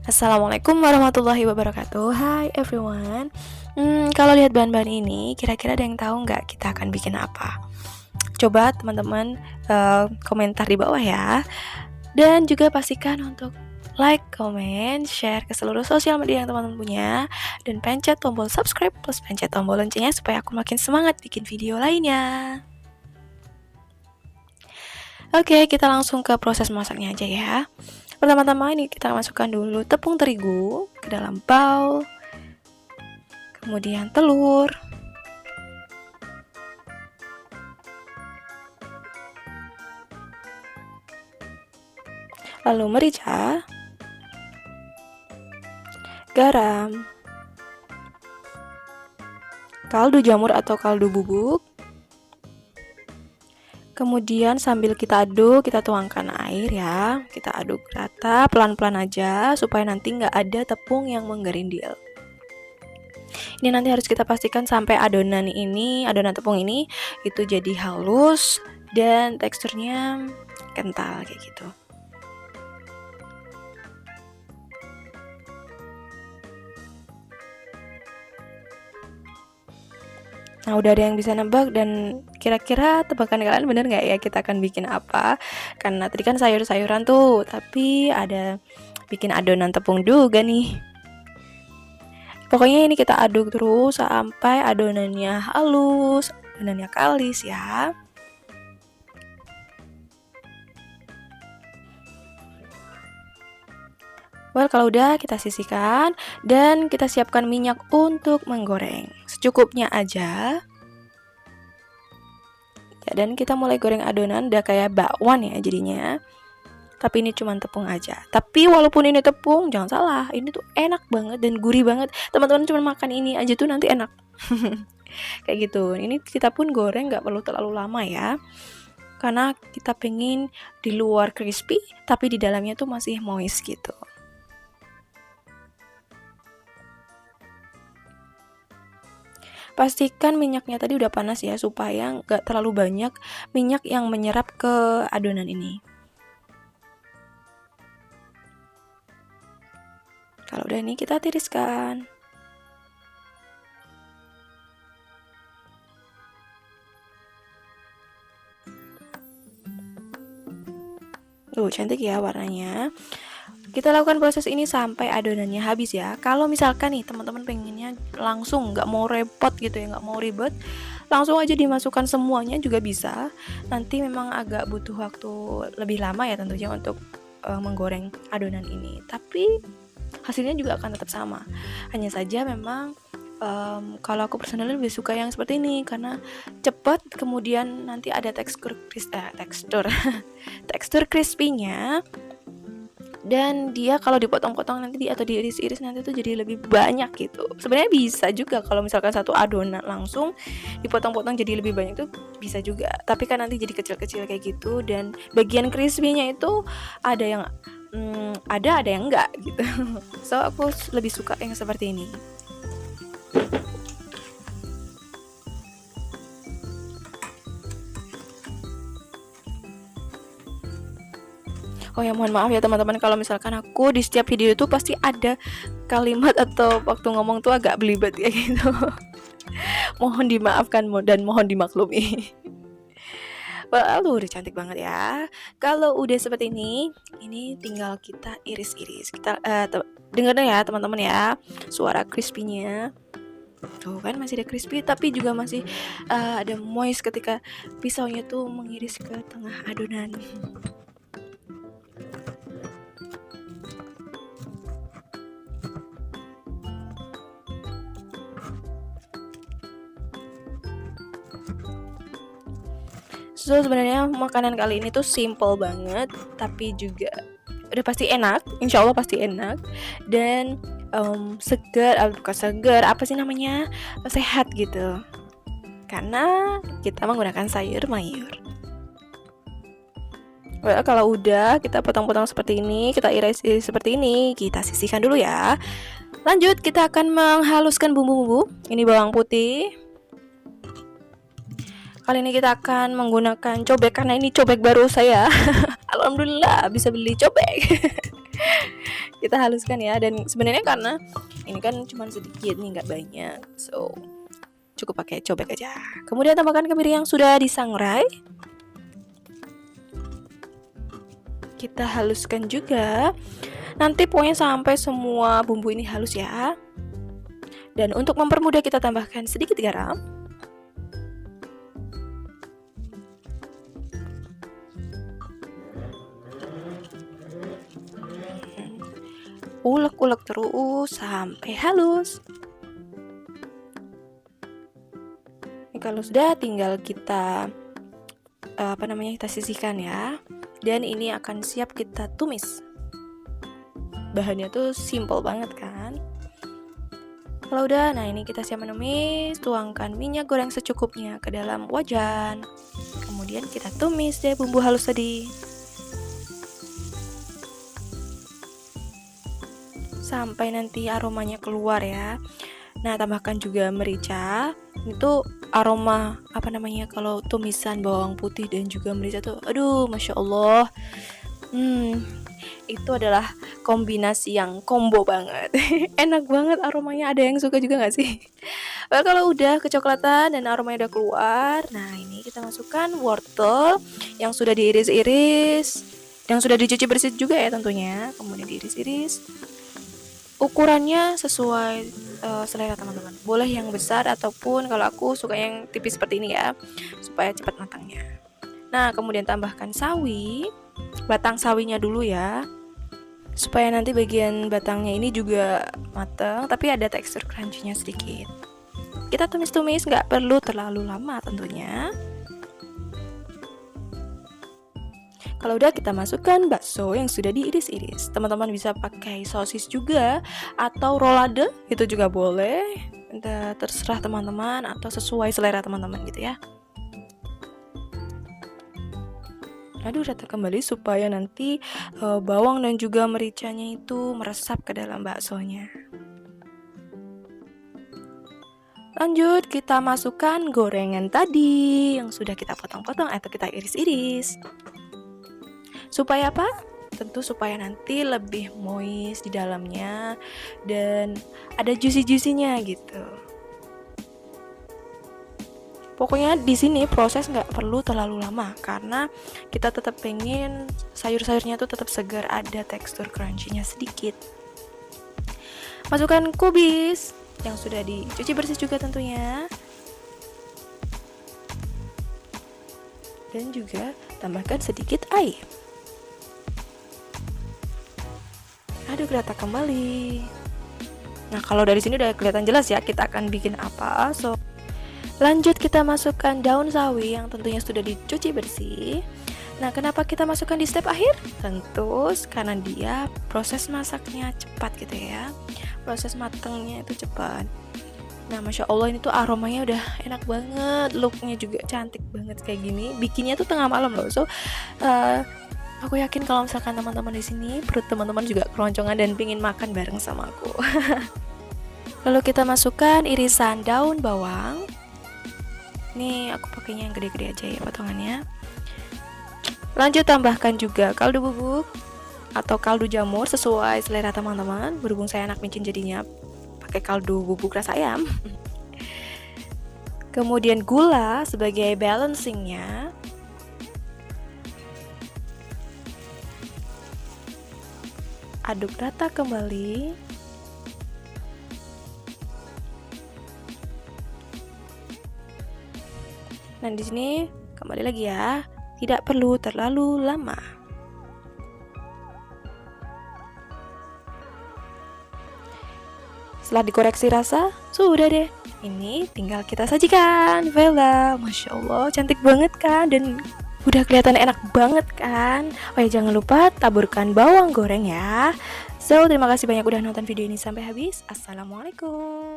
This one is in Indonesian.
Assalamualaikum warahmatullahi wabarakatuh. Hai everyone. Kalau lihat bahan-bahan ini, kira-kira ada yang tahu nggak kita akan bikin apa? Coba teman-teman komentar di bawah ya. Dan juga pastikan untuk like, comment, share ke seluruh sosial media yang teman-teman punya. Dan pencet tombol subscribe plus pencet tombol loncengnya supaya aku makin semangat bikin video lainnya. Oke, kita langsung ke proses masaknya aja ya. Pertama-tama ini kita masukkan dulu tepung terigu ke dalam bowl, kemudian telur, lalu merica, garam, kaldu jamur atau kaldu bubuk. Kemudian sambil kita aduk, kita tuangkan air ya. Kita aduk rata, pelan-pelan aja supaya nanti nggak ada tepung yang menggerindil. Ini nanti harus kita pastikan sampai adonan tepung ini itu jadi halus dan teksturnya kental kayak gitu. Nah, udah ada yang bisa nebak, dan kira-kira tebakan kalian bener nggak ya kita akan bikin apa? Karena tadi kan sayur-sayuran tuh, tapi ada bikin adonan tepung juga nih. Pokoknya ini kita aduk terus sampai adonannya halus, adonannya kalis ya. Well, kalau udah kita sisihkan dan kita siapkan minyak untuk menggoreng. Secukupnya aja. Ya, dan kita mulai goreng adonan udah kayak bakwan ya jadinya. Tapi ini cuma tepung aja. Tapi walaupun ini tepung, jangan salah, ini tuh enak banget dan gurih banget. Teman-teman cuma makan ini aja tuh nanti enak. Kayak gitu. Ini kita pun goreng nggak perlu terlalu lama ya. Karena kita pengen di luar crispy, tapi di dalamnya tuh masih moist gitu. Pastikan minyaknya tadi udah panas ya, supaya nggak terlalu banyak minyak yang menyerap ke adonan ini. Kalau udah ini kita tiriskan. Tuh, cantik ya warnanya. Kita lakukan proses ini sampai adonannya habis ya. Kalau misalkan nih teman-teman pengennya langsung, nggak mau repot gitu ya, nggak mau ribet, langsung aja dimasukkan semuanya juga bisa. Nanti memang agak butuh waktu lebih lama ya tentunya untuk menggoreng adonan ini. Tapi hasilnya juga akan tetap sama. Hanya saja memang kalau aku personally lebih suka yang seperti ini karena cepat, kemudian nanti ada tekstur tekstur crispy-nya. Dan dia kalau dipotong-potong nanti atau diiris-iris nanti tuh jadi lebih banyak gitu. Sebenarnya bisa juga kalau misalkan satu adonan langsung dipotong-potong jadi lebih banyak tuh bisa juga. Tapi kan nanti jadi kecil-kecil kayak gitu, dan bagian crispy-nya itu ada yang ada yang enggak gitu. So aku lebih suka yang seperti ini. Oh ya, mohon maaf ya teman-teman kalau misalkan aku di setiap video itu pasti ada kalimat atau waktu ngomong tuh agak belibet ya gitu. Mohon dimaafkan dan mohon dimaklumi. Udah cantik banget ya. Kalau udah seperti ini tinggal kita iris-iris. Kita dengar ya teman-teman ya, suara crispy-nya. Tuh kan masih ada crispy tapi juga masih ada moist ketika pisaunya tuh mengiris ke tengah adonan. So sebenarnya makanan kali ini tuh simple banget, tapi juga udah pasti enak, insya Allah pasti enak, dan bukan segar, apa sih namanya, sehat gitu, karena kita menggunakan sayur mayur. Well, kalau udah kita potong-potong seperti ini, kita iris seperti ini, kita sisihkan dulu ya. Lanjut kita akan menghaluskan bumbu-bumbu. Ini bawang putih. Kali ini kita akan menggunakan cobek karena ini cobek baru saya. Alhamdulillah bisa beli cobek. Kita haluskan ya, dan sebenarnya karena ini kan cuma sedikit nih, nggak banyak, so cukup pakai cobek aja. Kemudian tambahkan kemiri yang sudah disangrai. Kita haluskan juga. Nanti pokoknya sampai semua bumbu ini halus ya. Dan untuk mempermudah kita tambahkan sedikit garam. Ulek-ulek terus sampai halus. Ini kalau sudah tinggal kita kita sisihkan ya. Dan ini akan siap kita tumis. Bahannya tuh simple banget kan. Kalau udah, nah ini kita siap menumis. Tuangkan minyak goreng secukupnya ke dalam wajan. Kemudian kita tumis deh bumbu halus tadi sampai nanti aromanya keluar ya. Nah, tambahkan juga merica. Itu aroma kalau tumisan bawang putih dan juga merica tuh, aduh, masya Allah. Itu adalah kombinasi yang combo banget. Enak banget aromanya. Ada yang suka juga gak sih? Well, kalau udah kecoklatan dan aromanya udah keluar, nah ini kita masukkan wortel yang sudah diiris-iris, yang sudah dicuci bersih juga ya tentunya. Kemudian diiris-iris. Ukurannya sesuai selera teman-teman. Boleh yang besar ataupun kalau aku suka yang tipis seperti ini ya, supaya cepat matangnya. Nah, kemudian tambahkan sawi. Batang sawinya dulu ya, supaya nanti bagian batangnya ini juga matang tapi ada tekstur crunchy-nya sedikit. Kita tumis-tumis, nggak perlu terlalu lama tentunya. Kalau udah, kita masukkan bakso yang sudah diiris-iris. Teman-teman bisa pakai sosis juga atau rolade, itu juga boleh. Terserah teman-teman atau sesuai selera teman-teman gitu ya. Aduk rata kembali supaya nanti bawang dan juga mericanya itu meresap ke dalam baksonya. Lanjut, kita masukkan gorengan tadi yang sudah kita potong-potong atau kita iris-iris. Supaya apa? Tentu supaya nanti lebih moist di dalamnya dan ada juicy-juicy-nya gitu. Pokoknya di sini proses nggak perlu terlalu lama karena kita tetap pengen sayur-sayurnya tuh tetap segar, ada tekstur crunchy-nya sedikit. Masukkan kubis yang sudah dicuci bersih juga tentunya. Dan juga tambahkan sedikit air. Aduk rata kembali. Nah, kalau dari sini udah kelihatan jelas ya kita akan bikin apa. Lanjut, kita masukkan daun sawi yang tentunya sudah dicuci bersih. Nah, kenapa kita masukkan di step akhir? Tentu karena dia proses masaknya cepat gitu ya. Proses matangnya itu cepat. Nah, masya Allah ini tuh aromanya udah enak banget, looknya juga cantik banget kayak gini. Bikinnya tuh tengah malam loh. Aku yakin kalau misalkan teman-teman di sini perut teman-teman juga keroncongan dan pingin makan bareng sama aku. Lalu kita masukkan irisan daun bawang. Ini aku pakainya yang gede-gede aja ya potongannya. Lanjut, tambahkan juga kaldu bubuk atau kaldu jamur sesuai selera teman-teman. Berhubung saya anak micin jadinya pakai kaldu bubuk rasa ayam. Kemudian gula sebagai balancingnya. Aduk rata kembali. Nah, di sini kembali lagi ya, tidak perlu terlalu lama. Setelah dikoreksi rasa, sudah deh. Ini tinggal kita sajikan. Vela, masya Allah, cantik banget kan, dan udah kelihatan enak banget kan. Oh ya, jangan lupa taburkan bawang goreng ya. So, terima kasih banyak udah nonton video ini sampai habis. Assalamualaikum.